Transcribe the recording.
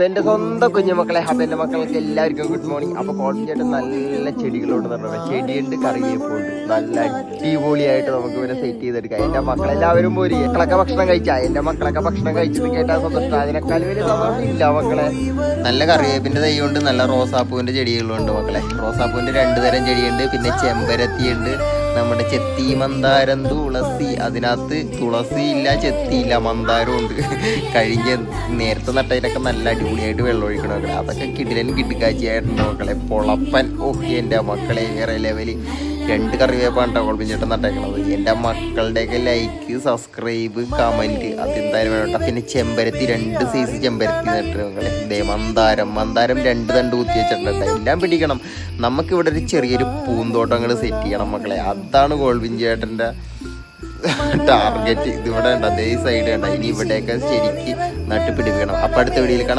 അപ്പൊ എന്റെ സ്വന്തം കുഞ്ഞുമക്കളെ, അപ്പൊ എന്റെ മക്കൾക്ക് എല്ലാവർക്കും ഗുഡ് മോർണിംഗ്. അപ്പൊ കോളേജിലായിട്ട് നല്ല ചെടികളോട് പറഞ്ഞത്, ചെടിയുണ്ട്, കറിവേപ്പുണ്ട്, നല്ല അടിപൊളിയായിട്ട് നമുക്ക് ഇവരെ സെറ്റ് ചെയ്തെടുക്കാം. എന്റെ മക്കളെല്ലാവരും പോരി. മക്കളൊക്കെ ഭക്ഷണം കഴിച്ചാ? എന്റെ മക്കളൊക്കെ ഭക്ഷണം കഴിച്ചത് കേട്ടാ സന്തോഷം. അതിനേക്കാൾ വലിയ സന്തോഷം ഇല്ല മക്കളെ. നല്ല കറിവേപ്പിന്റെ തൈ ഉണ്ട്, നല്ല റോസാപ്പൂവിന്റെ ചെടികളുണ്ട് മക്കളെ. റോസാപ്പൂവിന്റെ 2 തരം ചെടിയുണ്ട്, പിന്നെ ചെമ്പരത്തിയുണ്ട്, നമ്മുടെ ചെത്തി, മന്ദാരം, തുളസി. അതിനകത്ത് തുളസി ഇല്ല, ചെത്തിയില്ല, മന്ദാരം ഉണ്ട്. കഴിഞ്ഞ നേരത്തെ നട്ടതിനൊക്കെ നല്ല അടിപൊളിയായിട്ട് വെള്ളം ഒഴിക്കണം മക്കളെ. അതൊക്കെ കിടിക്കാച്ചിയായിട്ടുണ്ട് മക്കളെ. പൊളപ്പൻ. ഓഹ് എൻ്റെ മക്കളെ, വേറെ ലെവല്. 2 കറിവേപ്പാണ് കേട്ടോ കൊളപ്പിച്ചിട്ട് നട്ടേക്കണത്. എൻ്റെ മക്കളുടെയൊക്കെ ലൈക്ക്, സബ്സ്ക്രൈബ്, കമൻറ്റ് അതെന്തായാലും വേണം കേട്ടോ. പിന്നെ ചെമ്പരത്തി 2 സൈസ് ചെമ്പരത്തി നട്ട് മക്കളെ. ഇതേ മന്ദാരം 2 തണ്ട് കുത്തി വെച്ചിട്ടുണ്ട്. എല്ലാം പിടിക്കണം. നമുക്കിവിടെ ഒരു ചെറിയൊരു പൂന്തോട്ടങ്ങൾ സെറ്റ് ചെയ്യണം മക്കളെ. അതാണ് ഗോൾവിൻ ചേട്ടൻ്റെ ടാർഗറ്റ്. ഇതിവിടെ ഉണ്ട്, അതേ സൈഡ് ഉണ്ട്. ഇനി ഇവിടെയൊക്കെ ശരിക്ക് നട്ട് പിടിപ്പിക്കണം. അപ്പം അടുത്ത വീഡിയോയിൽ കാണാം.